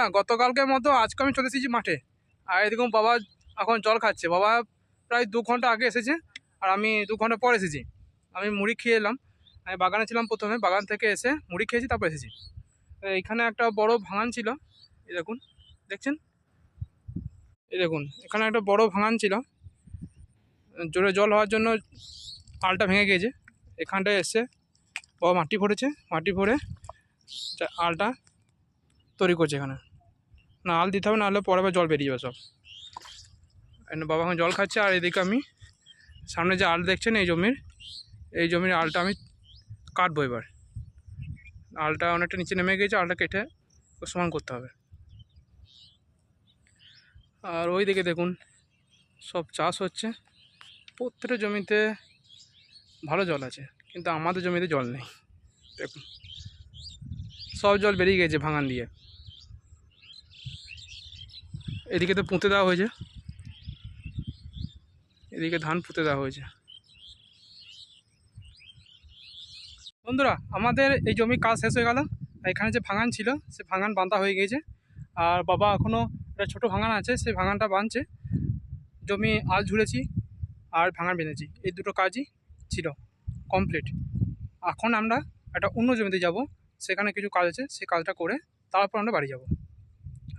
বন্ধুরা গতকালকের মতো আজকে আমি চলে এসেছি মাঠে। আর এরকম বাবা এখন জল খাচ্ছে। বাবা প্রায় 2 ঘন্টা আগে এসেছে আর আমি 2 ঘন্টা পর এসেছি। আমি মুড়ি খেয়ে এলাম। আমি বাগানে ছিলাম, প্রথমে বাগান থেকে এসে মুড়ি খেয়েছি, তারপর এসেছি। এইখানে একটা বড় ভাঙান ছিল, এই দেখুন, দেখছেন, এই দেখুন এখানে একটা বড় ভাঙান ছিল। জোরে জল হওয়ার জন্য আলটা ভেঙে গিয়েছে। এখানটায় এসে বাবা মাটি ভরেছে, মাটি ভরে আলটা তৈরি করছে। এখানে না আল দিতে হবে, নাহলে পরে আবার জল বেরিয়ে যাবে সব। বাবা এখন জল খাচ্ছে। আর এদিকে আমি সামনে যে আল দেখছেন, এই জমির আলটা আমি কাটবো। এবার আলটা অনেকটা নিচে নেমে গিয়েছে, আলটা কেটে সমান করতে হবে। আর ওই দিকে দেখুন সব চাষ হচ্ছে। প্রত্যেকটা জমিতে ভালো জল আছে, কিন্তু আমাদের জমিতে জল নেই। দেখুন সব জল বেরিয়ে গেছে ভাঙান দিয়ে। এদিকে তো পুঁতে দেওয়া হয়েছে, এদিকে ধান পুঁতে দেওয়া হয়েছে। বন্ধুরা আমাদের এই জমি কাজ শেষ হয়ে গেল। এখানে যে ভাঙান ছিল সে ভাঙান বাঁধা হয়ে গিয়েছে। আর বাবা এখনও একটা ছোটো ভাঙান আছে, সেই ভাঙানটা বাঁধছে। জমি আল ঝুড়েছি আর ভাঙান বেঁধেছি, এই দুটো কাজই ছিল কমপ্লিট। এখন আমরা একটা অন্য জমিতে যাব, সেখানে কিছু কাজ আছে, সেই কাজটা করে তারপর আমরা বাড়ি যাব।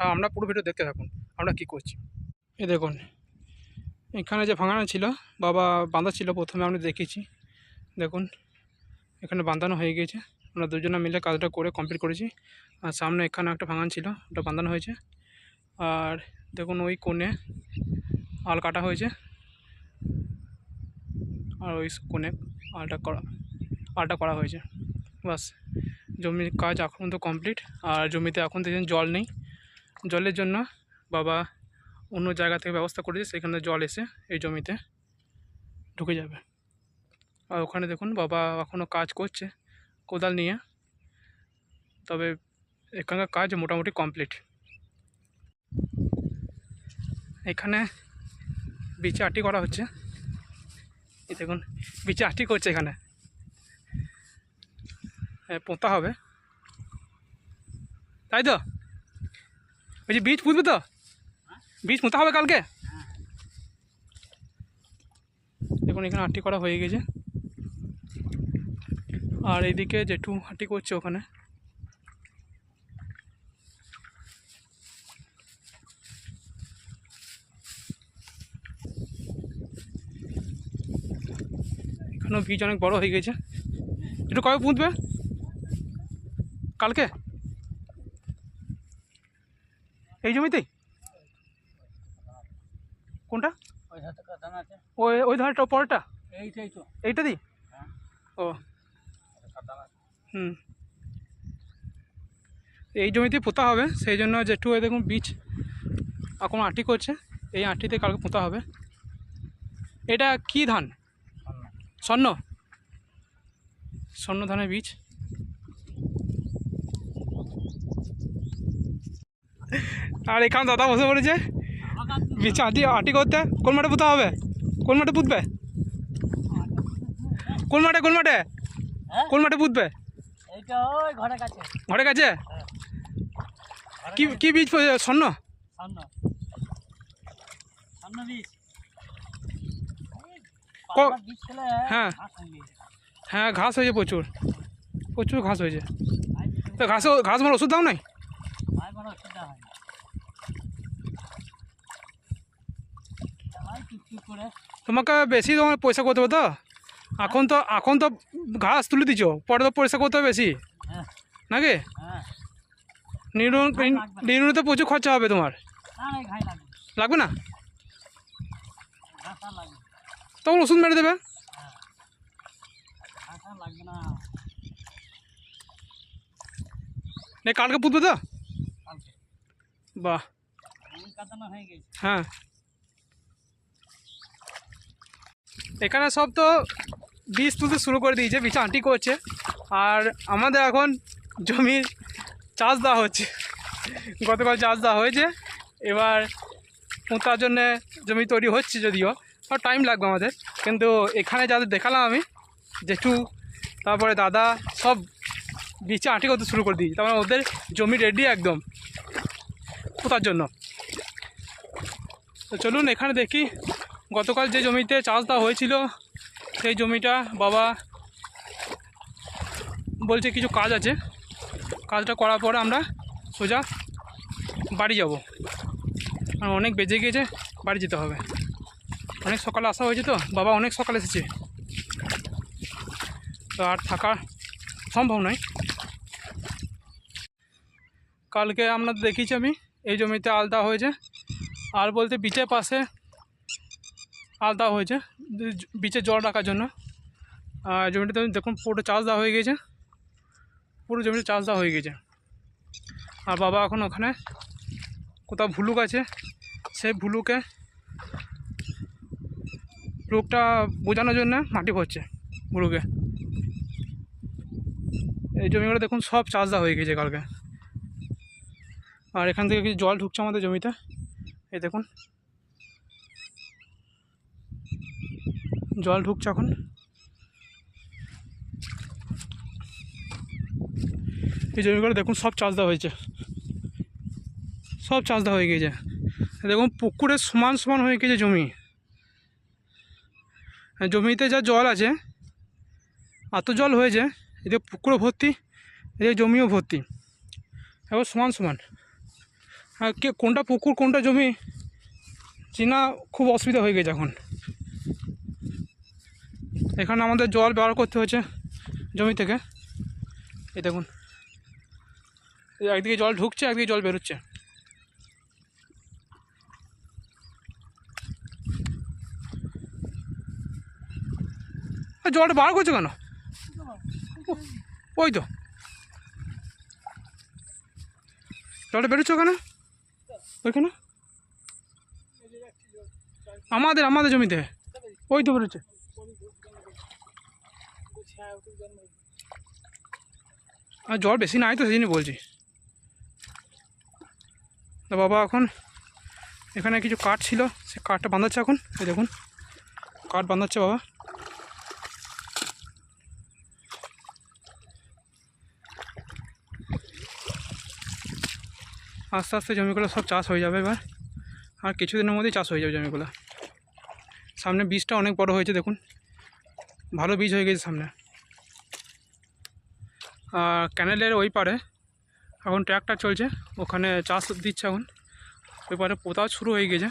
আর আমরা পুরো ভিডিও দেখতে থাকুন আমরা কি করছি। এই দেখুন এখানে যে ভাঙানো ছিল বাবা বাঁধা ছিল, প্রথমে আমরা দেখেছি। দেখুন এখানে বাঁধানো হয়ে গিয়েছে, আমরা দুজনে মিলে কাজটা করে কমপ্লিট করেছি। আর সামনে এখানে একটা ভাঙান ছিল, ওটা বাঁধানো হয়েছে। আর দেখুন ওই কোণে আল কাটা হয়েছে, আর ওই কোণে আলটা করা হয়েছে। বাস জমির কাজ এখন তো কমপ্লিট। আর জমিতে এখন দেখছেন জল নেই। জলের জন্য বাবা অন্য জায়গা থেকে ব্যবস্থা করেছে, সেখানে জল এসে এই জমিতে ঢুকে যাবে। আর ওখানে দেখুন বাবা এখনও কাজ করছে কোদাল নিয়ে, তবে এখানকার কাজ মোটামুটি কমপ্লিট। এখানে বিচে আটি করা হচ্ছে, এই দেখুন বিচে আটি করছে। এখানে পোঁতা হবে, তাই তো? ওই যে বীজ পুঁতবে তো, বীজ পোঁতা হবে কালকে। দেখুন এখানে আটি করা হয়ে গেছে। আর এইদিকে জেঠু আটি করছে ওখানে। এখানেও বীজ অনেক বড় হয়ে গেছে। একটু কবে পুঁতবে? কালকে এই জমিতেই? কোনটা? ওই ধারটা পরেরটা, এইটা দিই। ও এই জমিতে পোঁতা হবে, সেই জন্য যেটু দেখুন বীজ এখন আটি করছে। এই আটিতে কালকে পোঁতা হবে। এটা কি ধান? স্বর্ণ ধানের বীজ। আর এখানে দাদা বসে পড়েছে বীজ আটি করতে। কোন মাঠে পোঁতা হবে? কোন মাঠে পুঁতবে? কোন মাঠে পুঁতবে? ঘরের কাছে। কি বীজ? স্বর্ণ। হ্যাঁ ঘাস হয়েছে, প্রচুর ঘাস হয়েছে। তো ঘাস মার ওষুধ দাও নাই? তোমাকে বেশি তোমার পয়সা করতে হবে তো। এখন তো ঘাস তুলে দিচ্ছ, পরে তো পয়সা করতে হবে বেশি নাকি? নির্ণয় তো প্রচুর খরচা হবে তোমার। লাগবে না? তখন ওষুধ মেরে দেবে। কালকে পুঁতবে তো? বাহ, হ্যাঁ। এখানে সব তো বীজ তুলতে শুরু করে দিয়েছে, বীজ আঁটি করছে। আর আমাদের এখন জমির চাষ দেওয়া হচ্ছে। গতকাল চাষ দেওয়া হয়েছে, এবার পোঁতার জন্যে জমি তৈরি হচ্ছে, যদিও আর টাইম লাগবে আমাদের। কিন্তু এখানে যাদের দেখালাম আমি, জেঠু তারপরে দাদা, সব বীজে আঁটি করতে শুরু করে দিয়েছে। তারপরে ওদের জমি রেডি একদম। পোতার জন্য। তো চলুন এখানে দেখি গতকাল যে জমিতে চাষ দেওয়া হয়েছিল সেই জমিটা বাবা বলছে কিছু কাজ আছে, কাজটা করার পরে আমরা সোজা বাড়ি যাব। আর অনেক বেজে গিয়েছে, বাড়ি যেতে হবে। অনেক সকালে আসা হয়েছে, তো বাবা অনেক সকালে এসেছে, তো আর থাকা সম্ভব নয়। কালকে আমরা দেখিয়েছি আমি এই জমিতে আল দেওয়া হয়েছে, আর বলতে বিচের পাশে আল দেওয়া হয়েছে বিচে জল রাখার জন্য। আর জমিটাতে দেখুন পুরো চাষ দেওয়া হয়ে গিয়েছে, পুরো জমিতে চাষ দেওয়া হয়ে গেছে। আর বাবা এখন ওখানে কোথাও ভুলুক আছে, সেই ভুলুকে রোগটা বোঝানোর জন্য মাটি ভরছে ভুলুকে। এই জমিগুলো দেখুন সব চাষ দেওয়া হয়ে গেছে কালকে। আর এখান থেকে কিছু জল ঢুকছে আমাদের জমিতে, এই দেখুন জল ঢুকছে এখন। এই জমিগুলো দেখুন সব চাষ দেওয়া হয়েছে, সব চাষ দেওয়া হয়ে গেছে। দেখুন পুকুরের সমান সমান হয়ে গেছে জমি, জমিতে যা জল আছে এত জল হয়েছে, এদের পুকুরও ভর্তি, এদের জমিও ভর্তি, এবার সমান সমান। আর কে কোনটা পুকুর কোনটা জমি চেনা খুব অসুবিধা হয়ে গেছে এখন। এখানে আমাদের জল ব্যবহার করতে হচ্ছে জমি থেকে। এই দেখুন একদিকে জল ঢুকছে, একদিকে জল বেরোচ্ছে। জলটা বার করছে কেন? ওই তো জলটা বেরোচ্ছে ওখানে, ওইখানে আমাদের জমিতে ওই তো বেরোচ্ছে। আর জল বেশি নাই তো সেই জন্য বলছি। তো বাবা এখন এখানে কিছু কাঠ ছিল, সে কাঠটা বাঁধাচ্ছে এখন। এই দেখুন কাঠ বাঁধাচ্ছে বাবা। আস্তে আস্তে জমিগুলো সব চাষ হয়ে যাবে এবার, আর কিছুদিনের মধ্যেই চাষ হয়ে যাবে জমিগুলো। সামনে বীজটা অনেক বড় হয়েছে দেখুন, ভালো বীজ হয়ে গেছে সামনে। আর ক্যানেলের ওই পারে এখন ট্র্যাক্টর চলছে, ওখানে চাষ দিচ্ছে এখন। ওই পারে পোতাও শুরু হয়ে গেছে,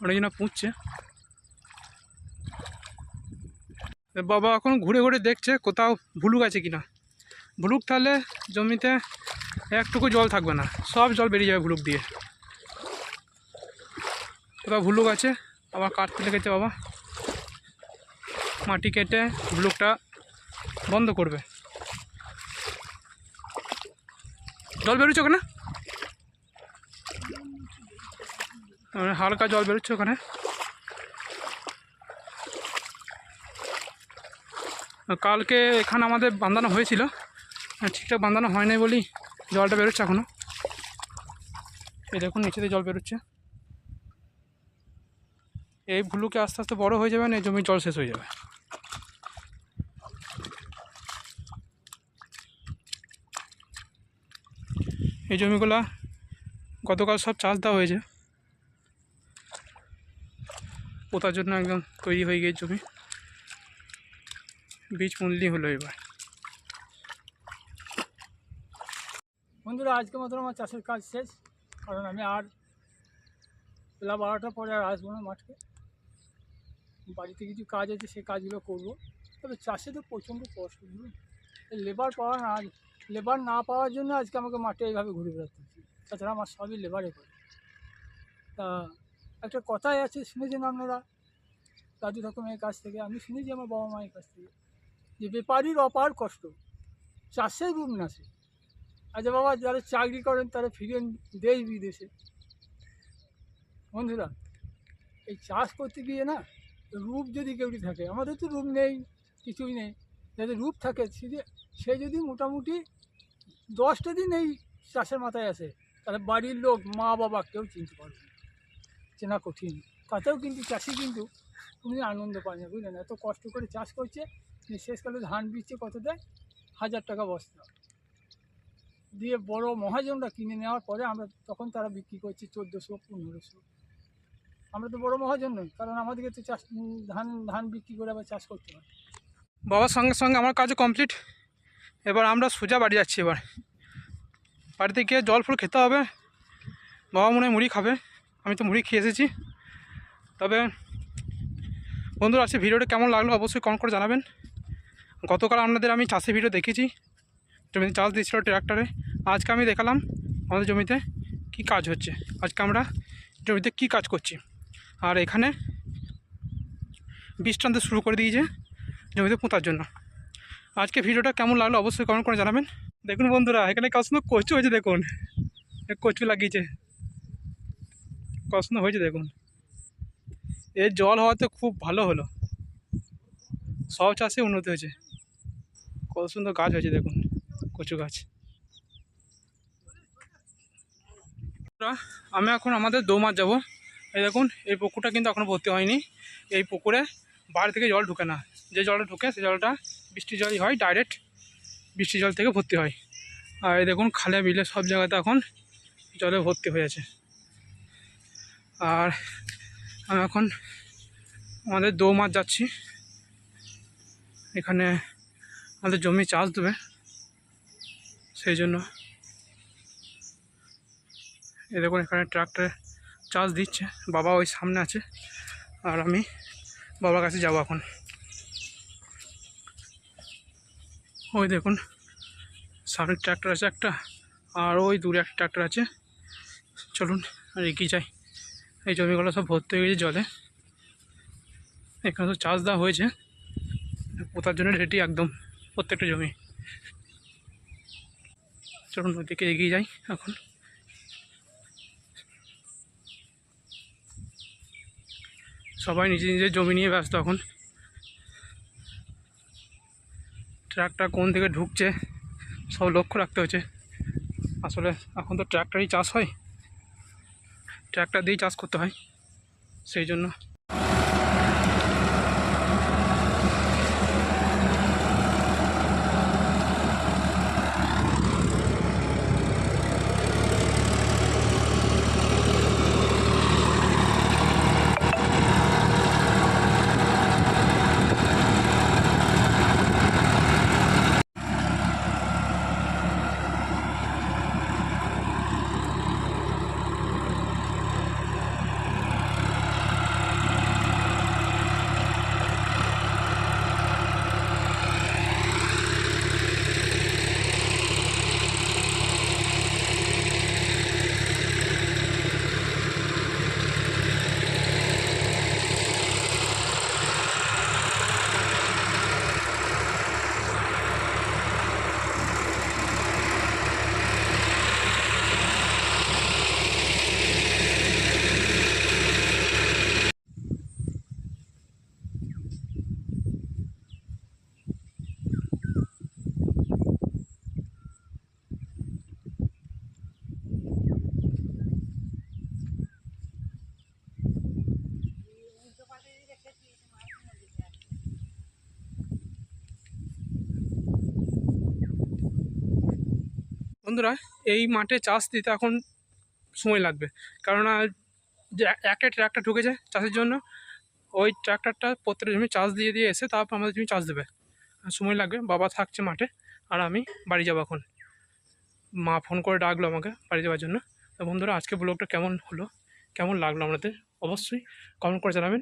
অনেকজন পুঁতছে। বাবা এখন ঘুরে ঘুরে দেখছে কোথাও ভুলুক আছে কিনা। ভুলুক তাহলে জমিতে একটুকু জল থাকবে না, সব জল বেরিয়ে যাবে ভুলুক দিয়ে। কোথাও ভুলুক আছে আবার কাটতে লেগেছে বাবা, মাটি কেটে ভুলুকটা বন্ধ করবে। জল বেরোচ্ছে ওখানে, হালকা জল বেরোচ্ছে ওখানে। কালকে এখানে আমাদের বাঁধানো হয়েছিল, ঠিকঠাক বাঁধানো হয় নাই বলি জলটা বেরোচ্ছে এখনও। এই দেখুন নিচেতে জল বেরোচ্ছে। এই ভুলুকে আস্তে আস্তে বড় হয়ে যাবে না, এই জমির জল শেষ হয়ে যাবে। এই জমিগুলা গতকাল সব চাষ দেওয়া হয়েছে, পোতার জন্য একদম তৈরি হয়ে গিয়েছে জমি। বীজ মূল্যই হলো এবার। বন্ধুরা আজকের মতো আমার চাষের কাজ শেষ, কারণ আমি আর বেলা 12টার পরে আর আসবো না মাঠে। বাড়িতে কিছু কাজ আছে, সেই কাজগুলো করব। তবে চাষে তো প্রচণ্ড কষ্ট, বুঝুন। লেবার না পাওয়ার জন্য আজকে আমাকে মাঠে এইভাবে ঘুরে বেড়াতে হচ্ছে। তাছাড়া আমার সবই লেবারে করে। তা একটা কথাই আছে, শুনেছেন আপনারা দাদু ঠাকুমার কাছ থেকে, আমি শুনেছি আমার বাবা মায়ের কাছ থেকে, যে বেপারির অপার কষ্ট, চাষের রূপ নাশে। আচ্ছা বাবা, যারা চাকরি করেন তারা ফিরেন দেশ বিদেশে। বন্ধুরা এই চাষ করতে গিয়ে না, রূপ যদি কেউটি থাকে, আমাদের তো রূপ নেই, কিছুই নেই। যাদের রূপ থাকে সে যদি মোটামুটি 10টা দিন এই চাষের মাথায় আসে, তাহলে বাড়ির লোক মা বাবা কেউ চিনতে পারবে না, চেনা কঠিন। তাতেও কিন্তু চাষি কিন্তু কোনো আনন্দ পায় না, বুঝলেন। এত কষ্ট করে চাষ করছে, শেষকালে ধান বিচ্ছে কত দেয়, 1000 টাকা বস্তা। দিয়ে বড় মহাজনরা কিনে নেওয়ার পরে আমরা তখন তারা বিক্রি করছে 1400-1500। আমরা তো বড় মহাজন নই, কারণ আমাদেরকে তো চাষ ধান ধান বিক্রি করে আবার চাষ করতে হয়। বাবার সঙ্গে সঙ্গে আমার কাজও কমপ্লিট। এবার আমরা সোজা বাড়ি যাচ্ছি। এবার বাড়িতে গিয়ে জল ফুল খেতে হবে। বাবা মনে হয় মুড়ি খাবে, আমি তো মুড়ি খেয়ে এসেছি। তবে বন্ধুরা, আজকে ভিডিওটা কেমন লাগলো অবশ্যই কমেন্ট করে জানাবেন। গতকাল আপনাদের আমি চাষের ভিডিও দেখেছি, জমিতে চাষ দিয়েছিল ট্রাক্টরে। আজকে আমি দেখালাম আমাদের জমিতে কি কাজ হচ্ছে, আজকে আমরা জমিতে কি কাজ করছি। আর এখানে বীজ টানতে শুরু করে দিয়েছে জমিতে পোঁতার জন্য। আজকে ভিডিওটা কেমন লাগলো অবশ্যই কমেন্ট করে জানাবেন। দেখুন বন্ধুরা, এখানে কখনো কচু হয়েছে, দেখুন কচু লাগিয়েছে, কখনো হয়েছে দেখুন। এর জল হওয়াতে খুব ভালো হলো, সব চাষে উন্নতি হয়েছে। কত সুন্দর গাছ হয়েছে দেখুন, কচু গাছ। আমি এখন আমাদের দৌমার যাব। এই দেখুন, এই পুকুরটা কিন্তু এখনও ভর্তি হয়নি। এই পুকুরে বাইরে থেকে জল ঢুকে না, যে জলটা ঢুকে সেই জলটা বৃষ্টি জলই হয়, ডাইরেক্ট বৃষ্টি জল থেকে ভর্তি হয়। আর এই দেখুন, খালে বিলে সব জায়গাতে এখন জলে ভর্তি হয়ে আছে। আর আমি এখন আমাদের দৌমার যাচ্ছি, এখানে আমাদের জমি চাষ দেবে, সেই জন্য। এই দেখুন, এখানে ট্রাক্টরে চাষ দিচ্ছে, বাবা ওই সামনে আছে, আর আমি বাবার কাছে যাবো এখন। ওই দেখুন, সামনে ট্রাক্টর আছে একটা, আর ওই দূরে একটা ট্রাক্টর আছে। চলুন আর এগিয়ে যাই। এই জমিগুলো সব ভর্তি হয়ে গেছে জলে, এখানে তো চাষ দেওয়া হয়েছে, পোতার জন্য রেডি একদম প্রত্যেকটা জমি। চলুন ওদিকে এগিয়ে যাই এখন। সবাই নিজের নিজের জমি নিয়ে ব্যস্ত এখন। ট্রাক্টর কোন দিকে ঢুকছে সব লক্ষ্য রাখতে হচ্ছে। আসলে এখন তো ট্রাক্টরেই চাষ হয়, ট্রাক্টর দিয়েই চাষ করতে হয়, সেই জন্য। বন্ধুরা, এই মাঠে চাষ দিতে এখন সময় লাগবে, কারণ যে একটা ট্রাক্টর ঢুকেছে চাষের জন্য, ওই ট্রাক্টরটা প্রত্যেকটা জমি চাষ দিয়ে দিয়ে এসে তারপর আমাদের জমি চাষ দেবে। সময় লাগবে। বাবা থাকছে মাঠে, আর আমি বাড়ি যাবো এখন। মা ফোন করে ডাকলো আমাকে বাড়ি যাওয়ার জন্য। তো বন্ধুরা, আজকে ব্লগটা কেমন হলো, কেমন লাগলো আপনাদের অবশ্যই কমেন্ট করে জানাবেন।